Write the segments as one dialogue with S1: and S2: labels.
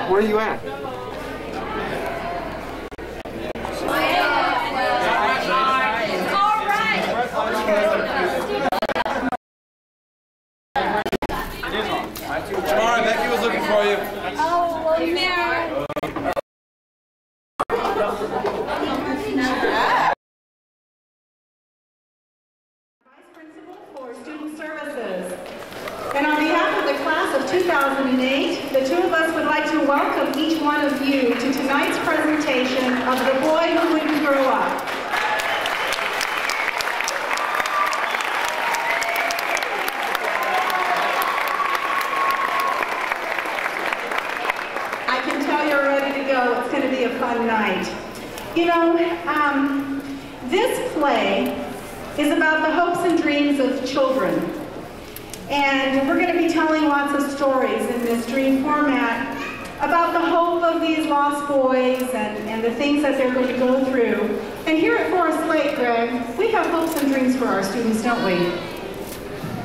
S1: Where are you at?
S2: Tomorrow, Becky was looking for you.
S3: Oh, well, yeah.
S4: Vice Principal for Student Services. And on behalf of the class of 2008, the two of us would like to welcome each one of you to tonight's presentation of The Boy Who Wouldn't Grow Up. I can tell you're ready to go. It's going to be a fun night. You know, this play is about the hopes and dreams of children. And we're going to be telling lots of stories in this dream format about the hope of these lost boys and the things that they're going to go through. And here at Forest Lake, Greg, we have hopes and dreams for our students, don't we?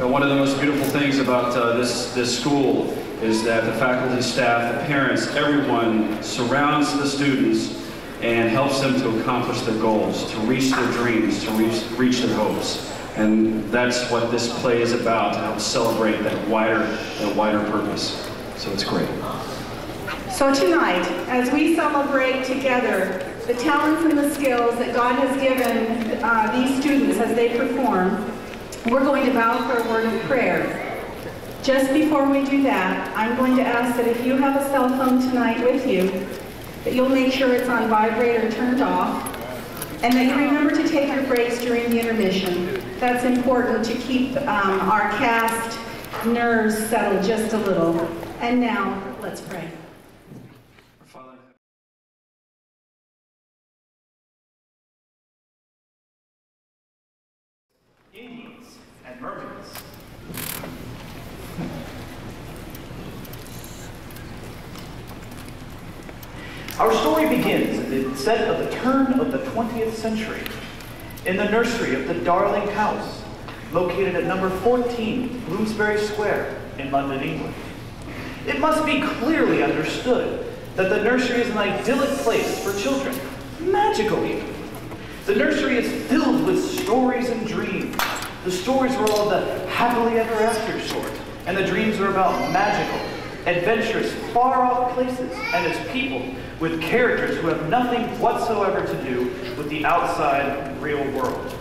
S5: One of the most beautiful things about this school is that the faculty, staff, the parents, everyone surrounds the students and helps them to accomplish their goals, to reach their dreams, to reach their hopes. And that's what this play is about, to help celebrate that wider purpose. So it's great.
S4: So tonight, as we celebrate together the talents and the skills that God has given these students as they perform, we're going to vow for a word of prayer. Just before we do that, I'm going to ask that if you have a cell phone tonight with you, that you'll make sure it's on vibrate or turned off, and that you remember to take your breaks during the intermission. That's important to keep our cast nerves settled just a little. And now, let's pray.
S6: Indians and mermaids. Our story begins at the set of the turn of the 20th century in the nursery of the Darling House, located at number 14 Bloomsbury Square in London, England. It must be clearly understood that the nursery is an idyllic place for children, magical even. The nursery is filled with stories and dreams. The stories are all of the happily ever after sort, and the dreams are about magical, adventurous, far-off places and its people, with characters who have nothing whatsoever to do with the outside real world.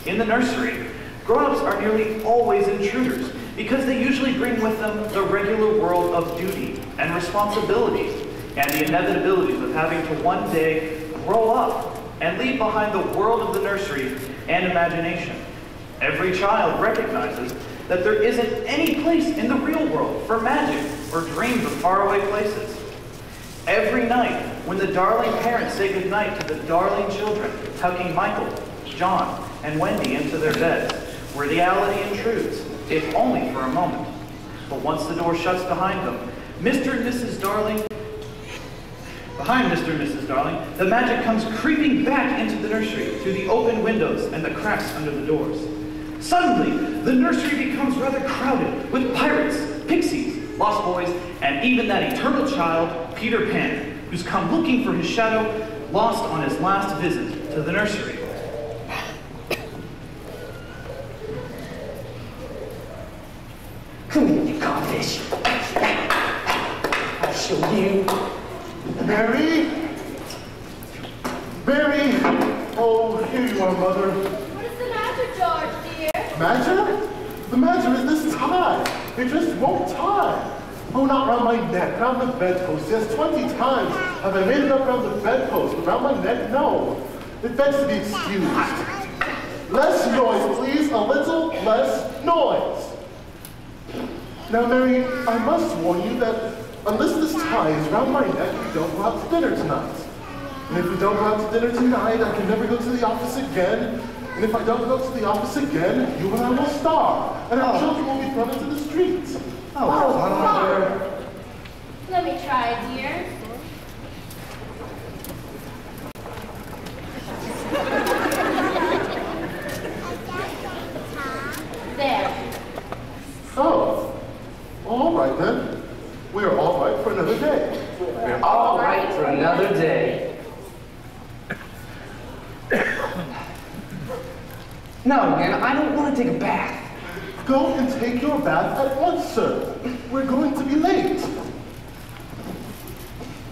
S6: In the nursery, grown-ups are nearly always intruders because they usually bring with them the regular world of duty and responsibilities and the inevitabilities of having to one day grow up and leave behind the world of the nursery and imagination. Every child recognizes that there isn't any place in the real world for magic or dreams of faraway places. Every night, when the Darling parents say goodnight to the Darling children, tucking Michael, John, and Wendy into their beds, where reality intrudes, if only for a moment. But once the door shuts behind them, Mr. and Mrs. Darling, the magic comes creeping back into the nursery through the open windows and the cracks under the doors. Suddenly, the nursery becomes rather crowded with pirates, pixies, lost boys, and even that eternal child, Peter Pan, who's come looking for his shadow, lost on his last visit to the nursery.
S7: Come here, you codfish. I'll show you.
S8: Mary? Mary? Oh, here you are, Mother.
S3: What is the matter, George, dear?
S8: Matter? The matter is this tie. They just won't tie. Oh, not around my neck, around the bedpost. Yes, 20 times have I made it up around the bedpost, but around my neck, no. It begs to be excused. Less noise, please. A little less noise. Now, Mary, I must warn you that unless this tie is around my neck, we don't go out to dinner tonight. And if we don't go out to dinner tonight, I can never go to the office again. And if I don't go to the office again, you and I will starve. And our children will be thrown into the streets.
S3: Oh, Mother. Let me try, dear. There.
S8: Oh, all right then. We are all right for another day.
S1: We're all right for another day. No, man, I don't want to take a bath.
S8: Go and take your bath at once, sir. We're going to be late.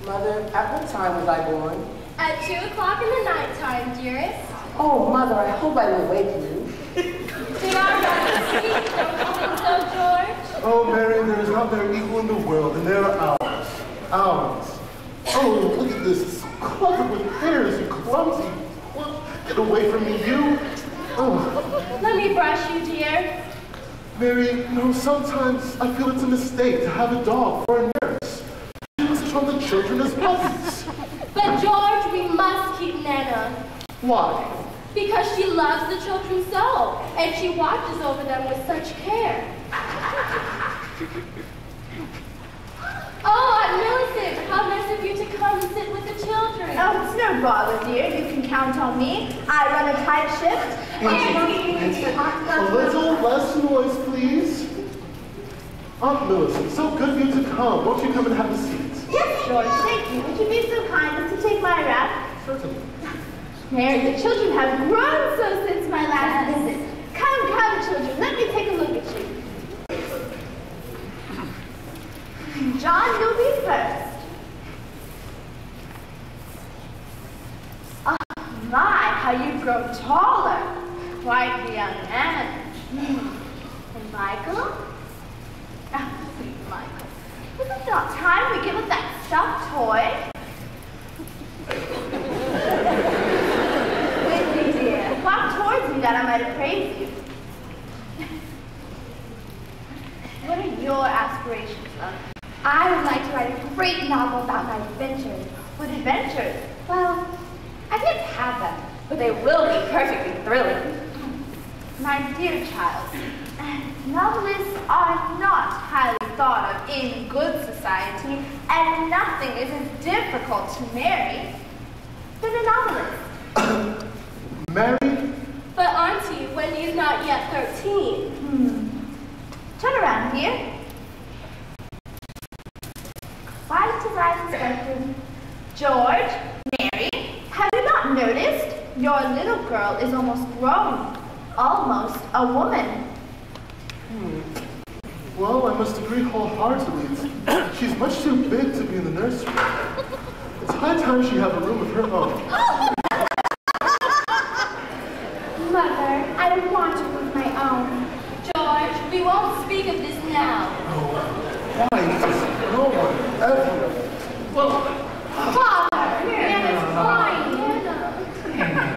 S7: Mother, at what time was I born?
S3: At 2 o'clock in the nighttime, dearest.
S7: Oh, Mother, I hope I will wake you.
S3: They are rather sweet, don't you think so, George?
S8: Oh, Mary, there is not their equal in the world, and there are ours. Ours. Oh, look at this. It's so covered with hairs, you clumsy. Well, get away from me, you. Oh.
S3: Let me brush you, dear.
S8: Mary, no, sometimes I feel it's a mistake to have a dog for a nurse. She uses from the children as puppies.
S3: But George, we must keep Nana.
S8: Why?
S3: Because she loves the children so, and she watches over them with such care. Oh, Aunt Millicent, how nice of you to come and sit with the children.
S9: Oh, it's no bother, dear. You can count on me. I run a tight ship.
S8: A little less noise, please. Aunt Millicent, so good of you to come. Won't you come and have a seat?
S9: Yes, George, thank you. Would you be so kind as to take my wrap?
S8: Certainly.
S9: Mary, the children have grown so since my last visit. Come, children, let me take a look at you. John, you'll be first. Oh, my, how you've grown taller. Quite the young man. And Michael? Oh, sweet Michael. Isn't it not time we give up that stuffed toy? Wendy, dear, walk towards me that I might appraise you. What are your aspirations, love?
S3: I would like to write a great novel about my adventures.
S9: What adventures?
S3: Well, I've yet to have them, but they will be perfectly thrilling.
S9: My dear child, novelists are not highly thought of in good society, and nothing is as difficult to marry than a novelist.
S8: Mary?
S3: But Auntie, Wendy is not yet 13.
S9: Turn around here. Quite as I suspected. George, Mary, have you not noticed? Your little girl is almost grown. Almost a woman.
S8: Well, I must agree wholeheartedly. She's much too big to be in the nursery. It's high time she have a room of her own.
S3: Mother, I don't want to move my own. George, we won't speak of this now.
S8: Why? No one ever.
S1: Well,